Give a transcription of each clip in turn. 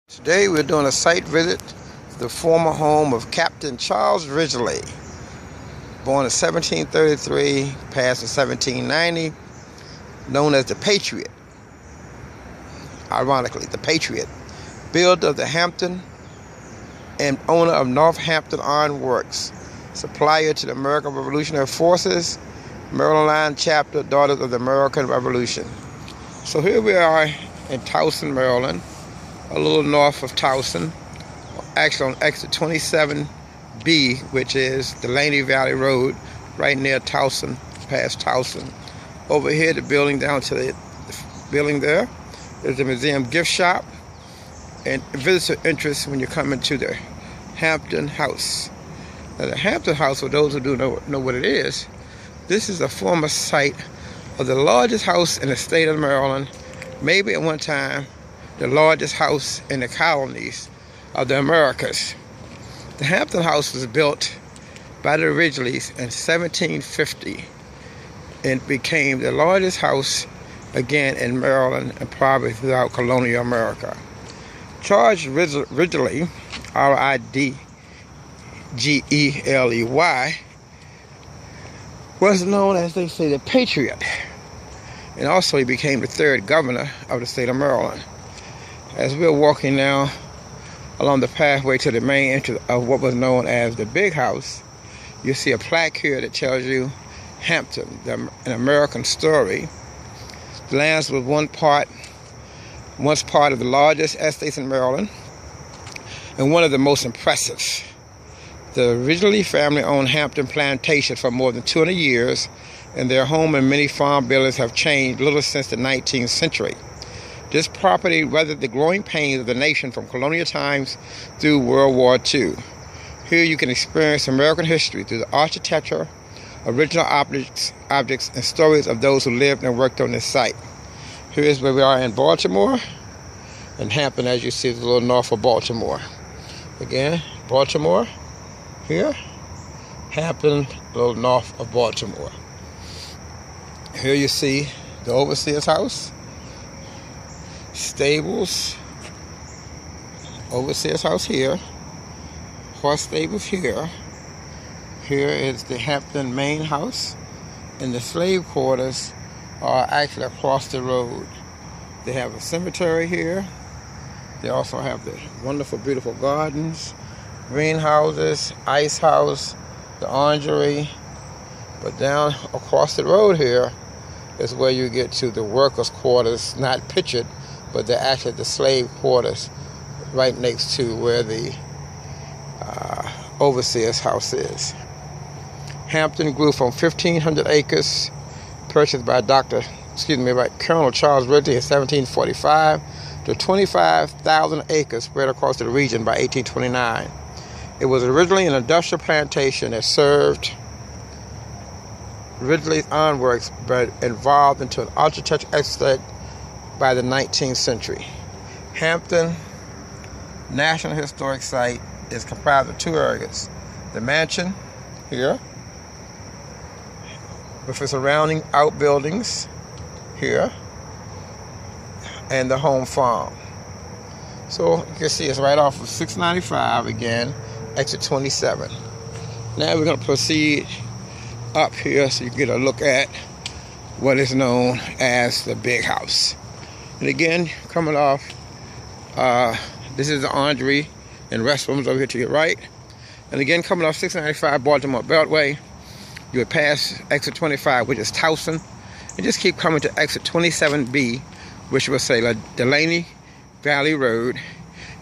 Today we're doing a site visit to the former home of Captain Charles Ridgely, born in 1733, passed in 1790, known as the Patriot. Ironically, the Patriot, builder of the Hampton and owner of Northampton Iron Works, supplier to the American Revolutionary Forces, Maryland Line Chapter, Daughters of the American Revolution. So here we are in Towson, Maryland, a little north of Towson, actually on exit 27B, which is the Laney Valley Road, right near Towson, past Towson. Over here, the building down to the building there is the museum gift shop and visitor interest when you come into the Hampton House. Now, the Hampton House, for those who do know what it is, this is a former site of the largest house in the state of Maryland, maybe at one time the largest house in the colonies of the Americas. The Hampton House was built by the Ridgeleys in 1750 and became the largest house again in Maryland and probably throughout colonial America. Charles Ridgely, R-I-D-G-E-L-E-Y, was known, as they say, the Patriot. And also he became the third governor of the state of Maryland. As we're walking now along the pathway to the main entrance of what was known as the Big House, you see a plaque here that tells you Hampton, an American story. The lands was once part of the largest estates in Maryland and one of the most impressive. The Ridgely family owned Hampton plantation for more than 200 years, and their home and many farm buildings have changed little since the 19th century. This property weathered the growing pains of the nation from colonial times through World War II. Here you can experience American history through the architecture, original objects, and stories of those who lived and worked on this site. Here is where we are in Baltimore, and Hampton, as you see, is a little north of Baltimore. Again, Baltimore, here, Hampton, a little north of Baltimore. Here you see the overseer's house, stables, overseer's house here, horse stables here. Here is the Hampton main house, and the slave quarters are actually across the road. They have a cemetery here. They also have the wonderful, beautiful gardens, greenhouses, ice house, the orangery. But down across the road here is where you get to the workers' quarters, not pictured, but they're actually the slave quarters right next to where the overseer's house is. Hampton grew from 1,500 acres purchased by Colonel Charles Ridgely in 1745 to 25,000 acres spread across the region by 1829. It was originally an industrial plantation that served Ridgely's Iron Works, but evolved into an architectural estate by the 19th century. Hampton National Historic Site is comprised of two areas: the mansion here with its surrounding outbuildings here, and the home farm. So you can see it's right off of 695 again, exit 27. Now we're going to proceed up here so you get a look at what is known as the Big House. And again, coming off, this is the orangery and restrooms over here to your right. And again, coming off 695 Baltimore Beltway, you would pass exit 25, which is Towson, and just keep coming to exit 27B, which will say the Laney Valley Road,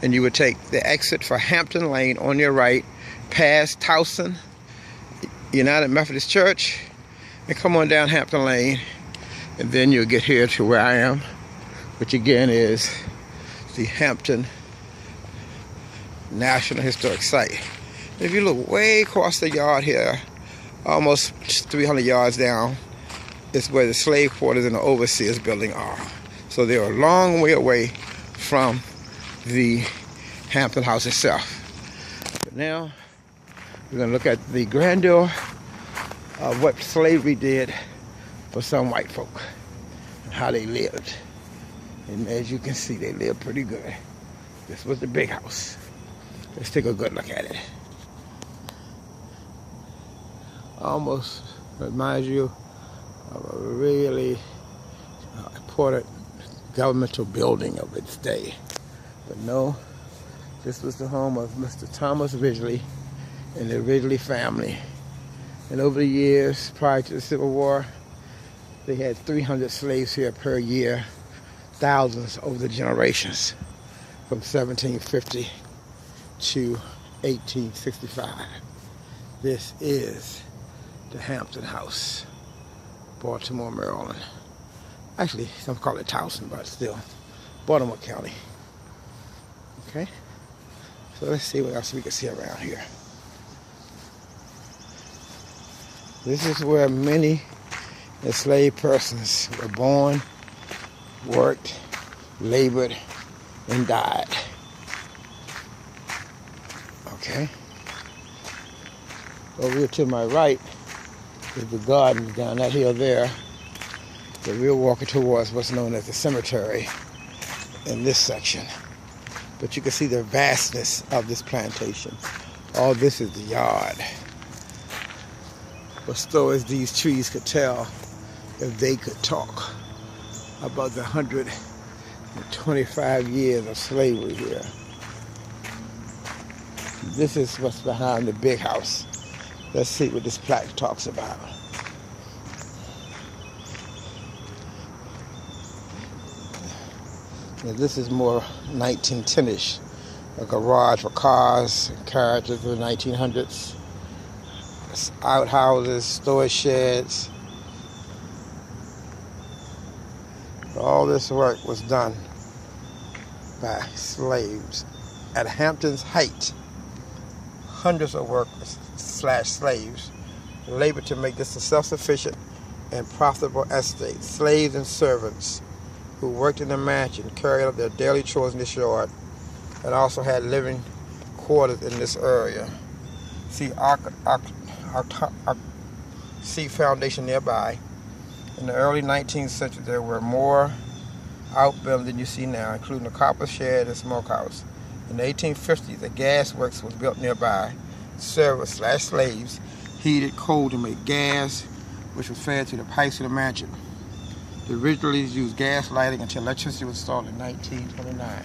and you would take the exit for Hampton Lane on your right, past Towson United Methodist Church, and come on down Hampton Lane, and then you'll get here to where I am, which again is the Hampton National Historic Site. If you look way across the yard here, almost 300 yards down, is where the slave quarters and the overseer's building are. So they're a long way away from the Hampton House itself. But now we're going to look at the grandeur of what slavery did for some white folk and how they lived. And as you can see, they live pretty good. This was the big house. Let's take a good look at it. Almost reminds you of a really important governmental building of its day. But no, this was the home of Mr. Thomas Ridgely and the Ridgely family. And over the years, prior to the Civil War, they had 300 slaves here per year, thousands over the generations, from 1750 to 1865. This is the Hampton House, Baltimore, Maryland. Actually, some call it Towson, but still, Baltimore County. Okay, so let's see what else we can see around here. This is where many enslaved persons were born, worked, labored, and died. Okay. Over here to my right is the garden down that hill there. So we're walking towards what's known as the cemetery in this section. But you can see the vastness of this plantation. All this is the yard. But still, as these trees could tell, if they could talk about the 125 years of slavery here. This is what's behind the big house. Let's see what this plaque talks about. Now, this is more 1910-ish, a garage for cars and carriages of the 1900s. Outhouses, storage sheds. All this work was done by slaves. At Hampton's height, hundreds of workers / slaves labored to make this a self-sufficient and profitable estate. Slaves and servants who worked in the mansion carried out their daily chores in this yard and also had living quarters in this area. See foundation nearby. In the early 19th century, there were more outbuildings than you see now, including a copper shed and smokehouse. In the 1850s, a gas works was built nearby. Servers / slaves heated coal to make gas, which was fed to the pipes of the mansion. The Ridgeleys used gas lighting until electricity was installed in 1929.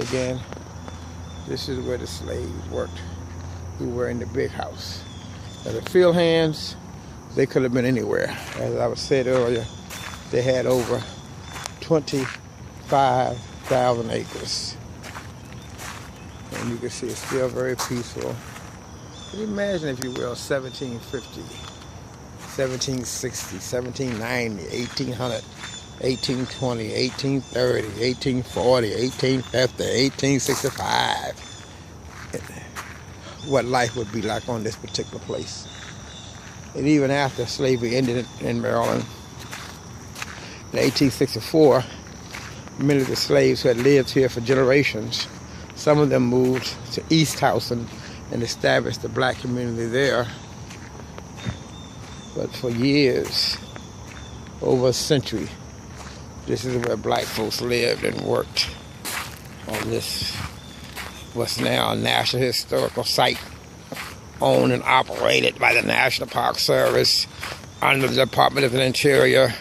Again, this is where the slaves worked, who were in the big house. Now, the field hands, they could have been anywhere. As I was said earlier, they had over 25,000 acres. And you can see it's still very peaceful. Can you imagine, if you will, 1750, 1760, 1790, 1800, 1820, 1830, 1840, 1850, 1865. What life would be like on this particular place. And even after slavery ended in Maryland, in 1864, many of the slaves who had lived here for generations, some of them moved to East Towson and established the black community there. But for years, over a century, this is where black folks lived and worked on this, what's now a National Historical Site, owned and operated by the National Park Service under the Department of the Interior,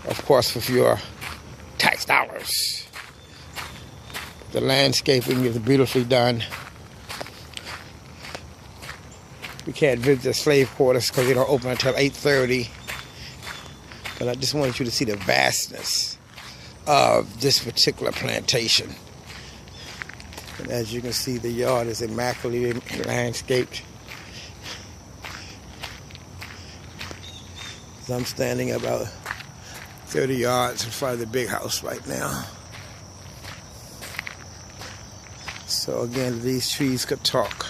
of course, with your tax dollars. The landscaping is beautifully done. We can't visit the slave quarters because they don't open until 8:30. But I just wanted you to see the vastness of this particular plantation. And as you can see, the yard is immaculately landscaped. So I'm standing about 30 yards in front of the big house right now. So again, these trees could talk.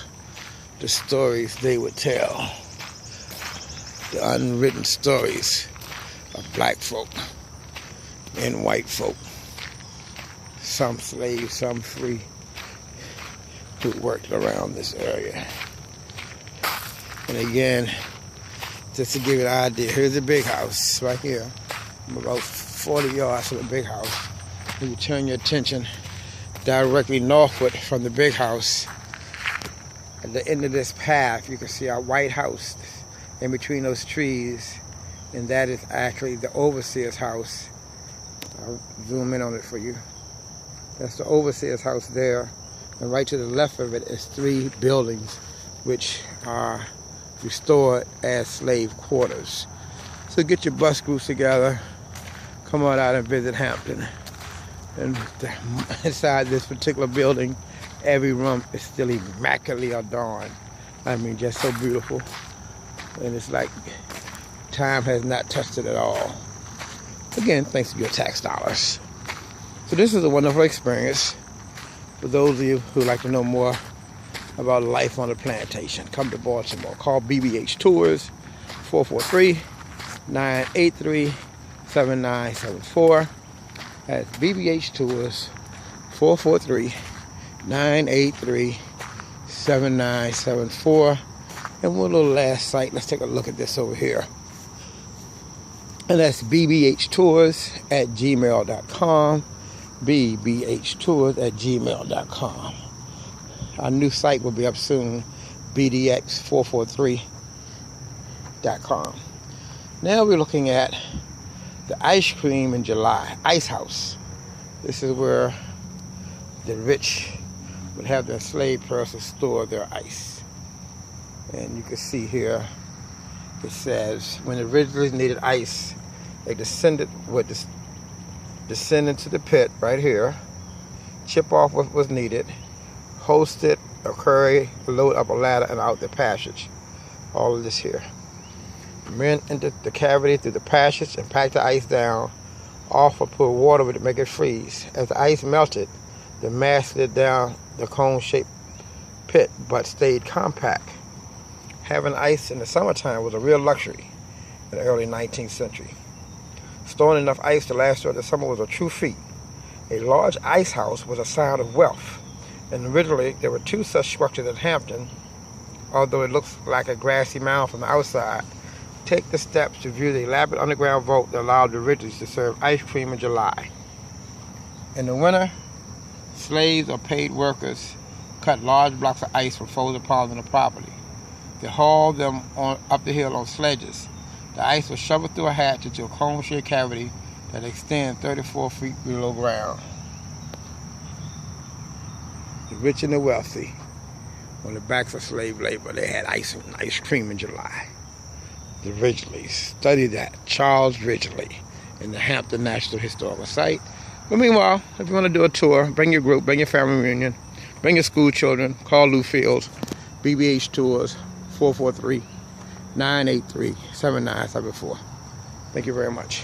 The stories they would tell. The unwritten stories of black folk and white folk. Some slaves, some free, who worked around this area. And again, just to give you an idea, here's the big house right here. I'm about 40 yards from the big house. When you turn your attention directly northward from the big house. At the end of this path, you can see our white house in between those trees, and that is actually the overseer's house. I'll zoom in on it for you. That's the overseer's house there, and right to the left of it is 3 buildings which are restored as slave quarters. So get your bus groups together, come on out and visit Hampton. And inside this particular building, every room is still immaculately adorned. I mean, just so beautiful. And it's like time has not touched it at all. Again, thanks to your tax dollars. So this is a wonderful experience for those of you who like to know more about life on the plantation. Come to Baltimore. Call BBH Tours, 443-983-7974. That's BBH Tours, 443-983-7974. And one little last site, let's take a look at this over here. And that's bbhtours@gmail.com. bbhtours@gmail.com. Our new site will be up soon, bdx443.com. Now we're looking at the ice cream in July, Ice House. This is where the rich would have their slave persons store their ice. And you can see here, it says, when the originally needed ice, they descend into the pit right here, chip off what was needed, hoist it, or carry, load up a ladder and out the passage. All of this here. Men entered the cavity through the passage and packed the ice down, off or pour water with it to make it freeze. As the ice melted, the mass slid down the cone-shaped pit but stayed compact. Having ice in the summertime was a real luxury in the early 19th century. Storing enough ice to last throughout the summer was a true feat. A large ice house was a sign of wealth, and originally there were 2 such structures at Hampton. Although it looks like a grassy mound from the outside, take the steps to view the elaborate underground vault that allowed the Ridleys to serve ice cream in July. In the winter, slaves or paid workers cut large blocks of ice from frozen ponds on the property. They hauled them up the hill on sledges. The ice was shoveled through a hatch into a cone-shaped cavity that extends 34 feet below ground. The rich and the wealthy, on the backs of slave labor, they had ice cream in July. The Ridleys. Study that. Charles Ridley in the Hampton National Historical Site. But meanwhile, if you want to do a tour, bring your group, bring your family reunion, bring your school children, call Lou Fields, BBH Tours, 443-983-7974. Thank you very much.